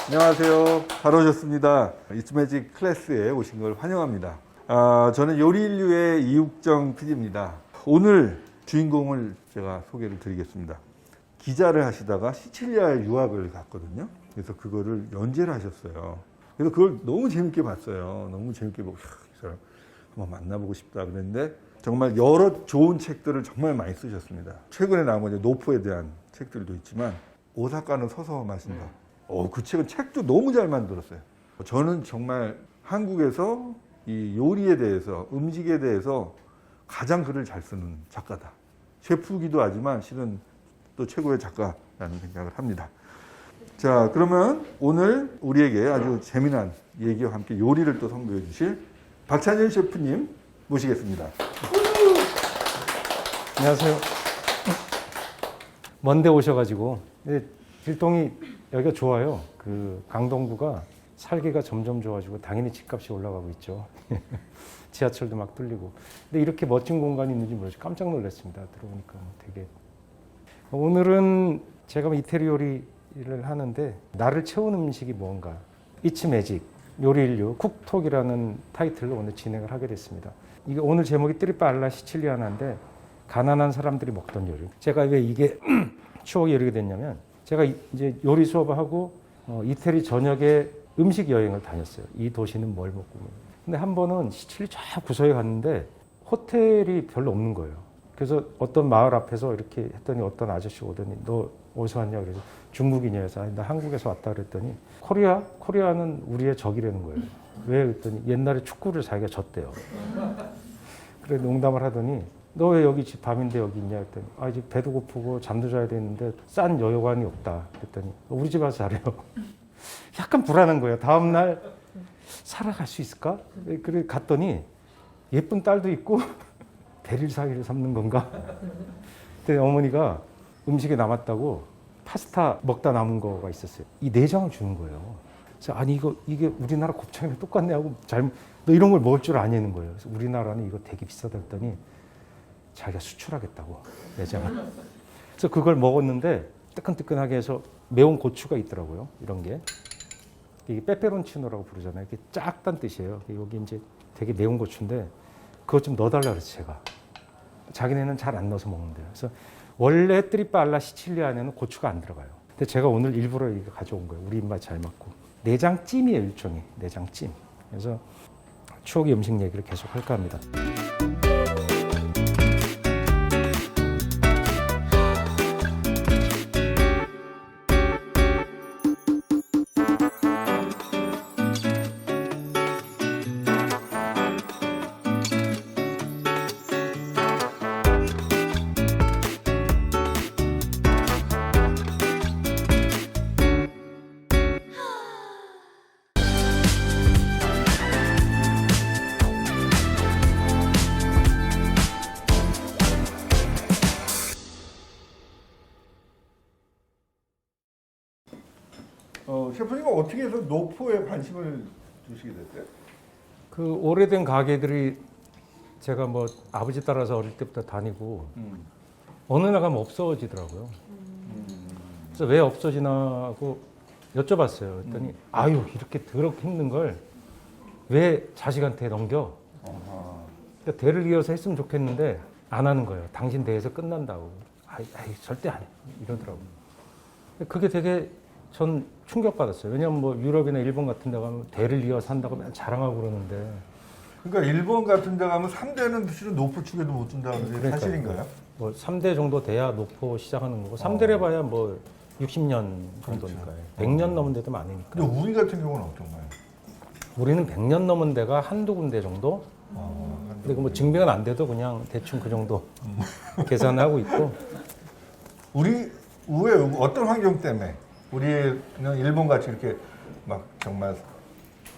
안녕하세요. 잘 오셨습니다. 이츠매직 클래스에 오신 걸 환영합니다. 저는 요리인류의 이육정 PD입니다. 오늘 주인공을 제가 소개를 드리겠습니다. 기자를 하시다가 시칠리아에 유학을 갔거든요. 그래서 그거를 연재를 하셨어요. 그래서 그걸 너무 재밌게 봤어요. 너무 재밌게 보고, 이 사람 한번 만나보고 싶다 그랬는데, 정말 여러 좋은 책들을 정말 많이 쓰셨습니다. 최근에 나온 이제 노포에 대한 책들도 있지만, 오사카는 서서 마신다. 그 책은 책도 너무 잘 만들었어요. 저는 정말 한국에서 이 요리에 대해서, 음식에 대해서 가장 글을 잘 쓰는 작가다. 셰프기도 하지만 실은 또 최고의 작가라는 생각을 합니다. 자, 그러면 오늘 우리에게 아주 재미난 얘기와 함께 요리를 또 선보여 주실 박찬일 셰프님 모시겠습니다. 안녕하세요. 먼데 오셔가지고 길동이 여기가 좋아요. 그 강동구가 살기가 점점 좋아지고 당연히 집값이 올라가고 있죠. 지하철도 막 뚫리고. 근데 이렇게 멋진 공간이 있는지 몰라서 깜짝 놀랐습니다. 들어오니까 되게. 오늘은 제가 이태리 요리를 하는데 나를 채우는 음식이 뭔가. 이츠매직 요리인류 쿡톡이라는 타이틀로 오늘 진행을 하게 됐습니다. 이게 오늘 제목이 트리파 알라 시칠리아나인데 가난한 사람들이 먹던 요리. 제가 왜 이게 추억이 이르게 됐냐면 제가 이제 요리 수업을 하고 이태리 전역에 음식 여행을 다녔어요. 이 도시는 뭘 먹고. 근데 한 번은 시칠리 저 구석에 갔는데 호텔이 별로 없는 거예요. 그래서 어떤 마을 앞에서 이렇게 했더니 어떤 아저씨 오더니 너 어디서 왔냐 그래서 중국인이야. 그래서 나 한국에서 왔다 그랬더니 코리아는 우리의 적이라는 거예요. 왜 그랬더니 옛날에 축구를 자기가 졌대요. 그래 농담을 하더니 너 왜 여기 집 밤인데 여기 있냐 그랬더니 이제 배도 고프고 잠도 자야 되는데 싼 여관이 없다 그랬더니 우리 집 와서 자래요. 약간 불안한 거예요. 다음날 살아갈 수 있을까? 그래 갔더니 예쁜 딸도 있고 대릴 사위를 삼는 건가? 그때 어머니가 음식이 남았다고 파스타 먹다 남은 거가 있었어요. 이 내장을 주는 거예요. 그래서 아니 이게 우리나라 곱창이랑 똑같네 하고 너 이런 걸 먹을 줄 아냐는 거예요. 그래서 우리나라는 이거 되게 비싸다 했더니 자기가 수출하겠다고 내장을. 그래서 그걸 먹었는데 뜨끈뜨끈하게 해서 매운 고추가 있더라고요. 이런 게. 이게 빼빼론치노라고 부르잖아요. 이게 작단 뜻이에요. 여기 이제 되게 매운 고추인데 그것 좀 넣어달라 그랬어요, 제가. 자기네는 잘 안 넣어서 먹는데요. 그래서 원래 트리파 알라 시칠리아에는 고추가 안 들어가요. 근데 제가 오늘 일부러 이거 가져온 거예요. 우리 입맛 잘 맞고. 내장찜이에요, 일종의. 내장찜. 그래서 추억의 음식 얘기를 계속 할까 합니다. 셰프님은 어떻게 해서 노포에 관심을 두시게 됐어요? 그 오래된 가게들이 제가 뭐 아버지 따라서 어릴 때부터 다니고 어느 날 가면 없어지더라고요. 그래서 왜 없어지나 하고 여쭤봤어요. 그랬더니 아유 이렇게 더럽게 힘든 걸 왜 자식한테 넘겨? 그러니까 대를 이어서 했으면 좋겠는데 안 하는 거예요. 당신 대에서 끝난다고. 아이 절대 안 해. 이러더라고요. 그게 되게 전 충격받았어요. 왜냐하면 뭐 유럽이나 일본 같은 데 가면 대를 이어서 한다고 맨날 자랑하고 그러는데. 그러니까 일본 같은 데 가면 3대는 실은 노포 축에도 못 준다는 게 그러니까요. 사실인가요? 뭐 3대 정도 돼야 노포 시작하는 거고 3대를 봐야 뭐 60년 정도니까요. 그렇죠. 100년 넘은 데도 많으니까. 근데 우리 같은 경우는 어떤가요? 우리는 100년 넘은 데가 한두 군데 정도? 근데 그 뭐 증명은 안 돼도 그냥 대충 그 정도 계산하고 있고. 우리 왜 어떤 환경 때문에 우리는 일본 같이 이렇게 막 정말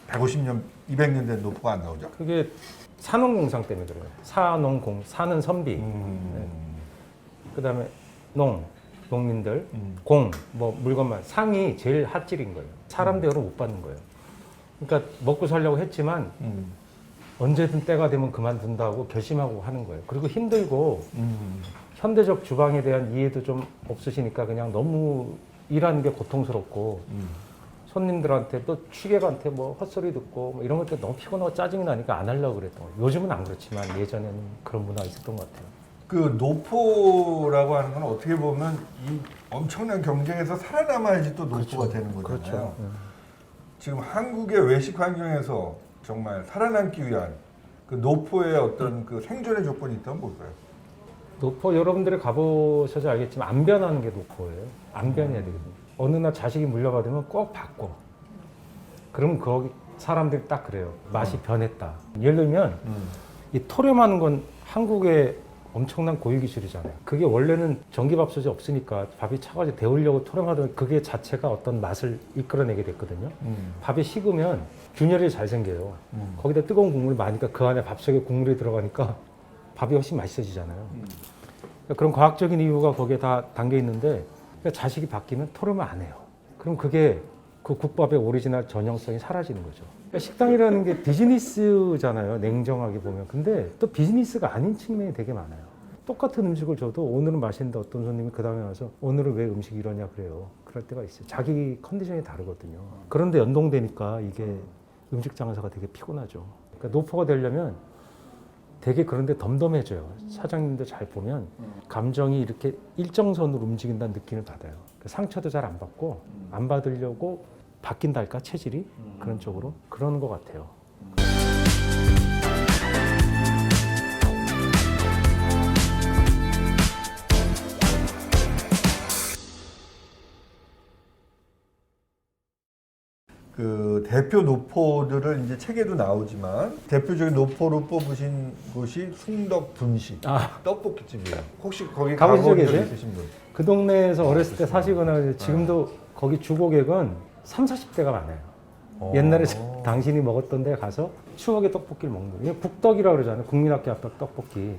150년, 200년 된 노포가 안 나오죠? 그게 산업공상 때문에 그래요. 사는 선비. 네. 그다음에 농민들, 뭐 물건만 상이 제일 핫질인 거예요. 사람 대우를 못 받는 거예요. 그러니까 먹고 살려고 했지만 언제든 때가 되면 그만둔다고 결심하고 하는 거예요. 그리고 힘들고 현대적 주방에 대한 이해도 좀 없으시니까 그냥 너무 일하는 게 고통스럽고 손님들한테 또 취객한테 뭐 헛소리 듣고 뭐 이런 것들 너무 피곤하고 짜증이 나니까 안 하려고 그랬던 거예요. 요즘은 안 그렇지만 예전에는 그런 문화가 있었던 것 같아요. 그 노포라고 하는 건 어떻게 보면 이 엄청난 경쟁에서 살아남아야지 또 노포가 되는 거잖아요. 그렇죠. 지금 한국의 외식 환경에서 정말 살아남기 위한 그 노포의 어떤 그 생존의 조건이 있다면 뭘까요? 노포 여러분들이 가보셔서 알겠지만 안 변하는 게 노포예요. 안 변해야 되거든요. 어느 날 자식이 물려받으면 꼭 바꿔. 그럼 거기 사람들이 딱 그래요. 맛이 변했다. 예를 들면 이 토렴하는 건 한국의 엄청난 고유 기술이잖아요. 그게 원래는 전기밥솥이 없으니까 밥이 차가지고 데우려고 토렴하던 그게 자체가 어떤 맛을 이끌어내게 됐거든요. 밥이 식으면 균열이 잘 생겨요. 거기다 뜨거운 국물이 많으니까 그 안에 밥 속에 국물이 들어가니까 밥이 훨씬 맛있어지잖아요. 그러니까 그런 과학적인 이유가 거기에 다 담겨 있는데 그러니까 자식이 바뀌면 토름을 안 해요. 그럼 그게 그 국밥의 오리지널 전형성이 사라지는 거죠. 그러니까 식당이라는 게 비즈니스잖아요. 냉정하게 보면. 근데 또 비즈니스가 아닌 측면이 되게 많아요. 똑같은 음식을 줘도 오늘은 맛있는데 어떤 손님이 그 다음에 와서 오늘은 왜 음식이 이러냐 그래요. 그럴 때가 있어요. 자기 컨디션이 다르거든요. 그런데 연동되니까 이게 음식 장사가 되게 피곤하죠. 그러니까 노포가 되려면 되게 그런데 덤덤해져요. 사장님들 잘 보면 감정이 이렇게 일정선으로 움직인다는 느낌을 받아요. 상처도 잘 안 받고 안 받으려고 바뀐다 할까 체질이 그런 쪽으로 그러는 것 같아요. 그 대표 노포들을 이제 책에도 나오지만 대표적인 노포로 뽑으신 곳이 숭덕 분식 떡볶이집이에요. 혹시 거기 가보신 적 가본 적 계세요? 있으신 분? 그 동네에서 어렸을 때 사시거나 지금도 거기 주고객은 30, 40대가 많아요. 옛날에 당신이 먹었던 데 가서 추억의 떡볶이를 먹는 거예요. 국떡이라고 그러잖아요. 국민학교 앞떡 떡볶이.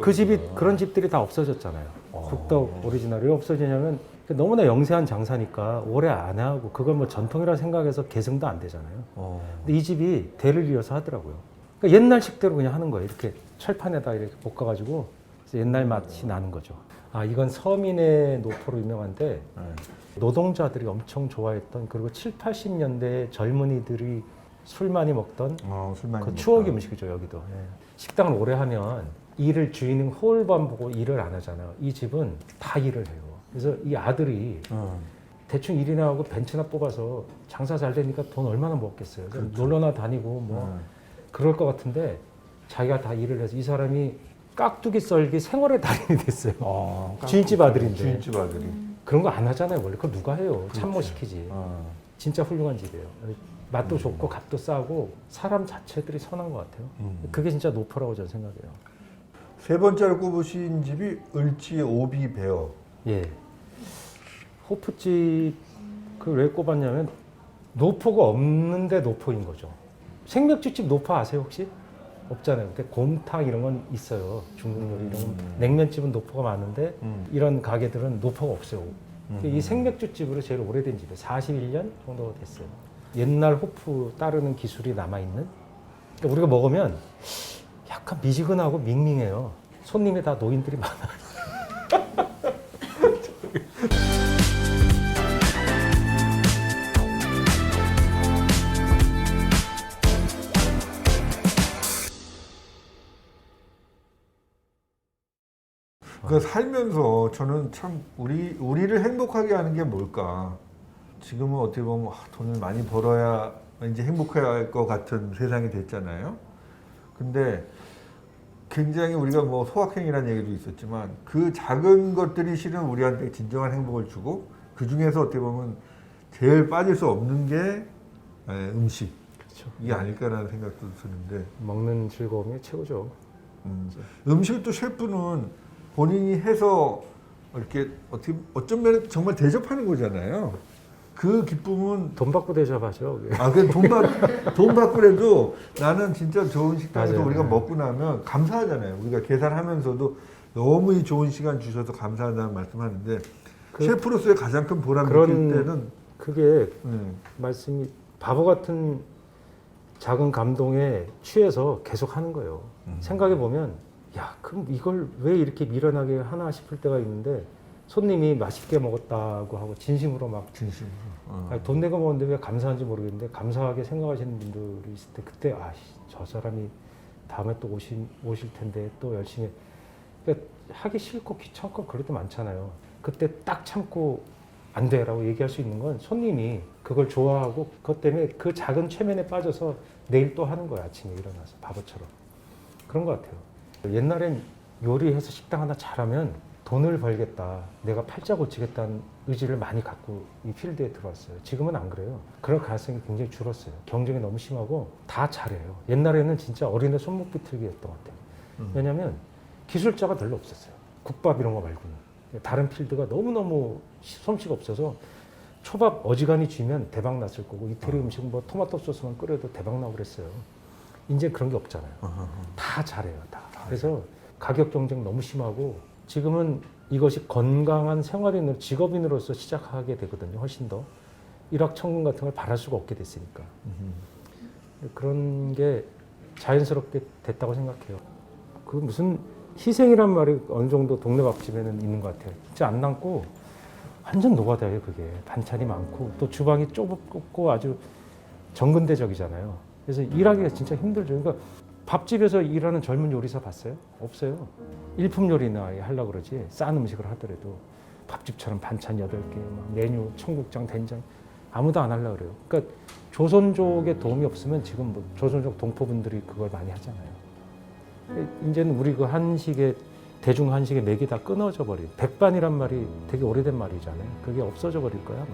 그 집이 그런 집들이 다 없어졌잖아요. 국떡 오리지널이 왜 없어지냐면 너무나 영세한 장사니까 오래 안 하고 그걸 뭐 전통이라 생각해서 계승도 안 되잖아요. 근데 이 집이 대를 이어서 하더라고요. 그러니까 옛날 식대로 그냥 하는 거예요. 이렇게 철판에다 이렇게 볶아가지고 옛날 맛이 나는 거죠. 아, 이건 서민의 노포로 유명한데 노동자들이 엄청 좋아했던 그리고 7, 80년대 젊은이들이 술 많이 먹던 술 많이 그 먹다. 추억의 음식이죠, 여기도. 식당을 오래 하면 일을 주인은 홀반 보고 일을 안 하잖아요. 이 집은 다 일을 해요. 그래서 이 아들이 대충 일이나 하고 벤츠나 뽑아서 장사 잘 되니까 돈 얼마나 먹겠어요. 그렇죠. 놀러나 다니고 뭐 그럴 것 같은데 자기가 다 일을 해서 이 사람이 깍두기 썰기 생활의 달인이 됐어요. 주인집 아들인데. 주인집 아들이. 그런 거 안 하잖아요. 원래 그걸 누가 해요. 참모 시키지. 진짜 훌륭한 집이에요. 맛도 좋고 값도 싸고 사람 자체들이 선한 것 같아요. 그게 진짜 노포라고 저는 생각해요. 세 번째로 꼽으신 집이 을지의 오비베어. 예. 호프집 그 왜 꼽았냐면 노포가 없는데 노포인 거죠. 생맥주집 노포 아세요 혹시? 없잖아요. 근데 곰탕 이런 건 있어요. 중국 요리 이런 건. 냉면집은 노포가 많은데 이런 가게들은 노포가 없어요. 이 생맥주집으로 제일 오래된 집이에요. 41년 정도 됐어요. 옛날 호프 따르는 기술이 남아있는. 그러니까 우리가 먹으면 약간 미지근하고 밍밍해요. 손님이 다 노인들이 많아요. 그 살면서 저는 참 우리를 행복하게 하는 게 뭘까? 지금은 어떻게 보면 돈을 많이 벌어야 이제 행복할 것 같은 세상이 됐잖아요. 근데 굉장히 우리가 뭐 소확행이라는 얘기도 있었지만 그 작은 것들이 실은 우리한테 진정한 행복을 주고 그 중에서 어떻게 보면 제일 빠질 수 없는 게 음식. 그렇죠. 이게 아닐까라는 생각도 드는데 먹는 즐거움이 최고죠. 음식을 또 셰프는 본인이 해서 이렇게 어떻게 어쩌면 정말 대접하는 거잖아요. 그 기쁨은 돈 받고 대접하죠. 그 돈 받고라도 나는 진짜 좋은 식당에서 맞아요. 우리가 먹고 나면 감사하잖아요. 우리가 계산하면서도 너무 이 좋은 시간 주셔서 감사하다는 말씀하는데 셰프로서의 가장 큰 보람 느낄 때는 그게 말씀이 바보 같은 작은 감동에 취해서 계속 하는 거예요. 생각해 보면 야, 그럼 이걸 왜 이렇게 미련하게 하나 싶을 때가 있는데 손님이 맛있게 먹었다고 하고 진심으로 막 진심으로. 아니, 돈 내고 먹었는데 왜 감사한지 모르겠는데 감사하게 생각하시는 분들이 있을 때 그때 저 사람이 다음에 또 오실 텐데 또 열심히 그러니까 하기 싫고 귀찮고 그럴 때 많잖아요. 그때 딱 참고 안 돼라고 얘기할 수 있는 건 손님이 그걸 좋아하고 그것 때문에 그 작은 최면에 빠져서 내일 또 하는 거야. 아침에 일어나서 바보처럼. 그런 것 같아요. 옛날엔 요리해서 식당 하나 잘하면 돈을 벌겠다. 내가 팔자 고치겠다는 의지를 많이 갖고 이 필드에 들어왔어요. 지금은 안 그래요. 그럴 가능성이 굉장히 줄었어요. 경쟁이 너무 심하고 다 잘해요. 옛날에는 진짜 어린애 손목 비틀기였던 것 같아요. 왜냐하면 기술자가 별로 없었어요. 국밥 이런 거 말고는. 다른 필드가 너무너무 솜씨가 없어서 초밥 어지간히 쥐면 대박 났을 거고 이태리 음식은 뭐 토마토 소스만 끓여도 대박 나고 그랬어요. 이제 그런 게 없잖아요. 다 잘해요. 다. 그래서 가격 경쟁 너무 심하고 지금은 이것이 건강한 생활인으로 직업인으로서 시작하게 되거든요. 훨씬 더 일확천금 같은 걸 바랄 수가 없게 됐으니까 그런 게 자연스럽게 됐다고 생각해요. 그 무슨 희생이란 말이 어느 정도 동네 밥집에는 있는 것 같아요. 진짜 안 남고 완전 노가다예요. 그게 반찬이 많고 또 주방이 좁고 아주 정근대적이잖아요. 그래서 일하기가 진짜 힘들죠. 그러니까 밥집에서 일하는 젊은 요리사 봤어요? 없어요. 일품 요리나 하려고 그러지 싼 음식을 하더라도 밥집처럼 반찬 8개, 막 메뉴, 청국장, 된장 아무도 안 하려고 그래요. 그러니까 조선족의 도움이 없으면 지금 뭐 조선족 동포분들이 그걸 많이 하잖아요. 이제는 우리 그 한식의 대중 한식의 맥이 다 끊어져 버린 백반이란 말이 되게 오래된 말이잖아요. 그게 없어져 버릴 거야 아마.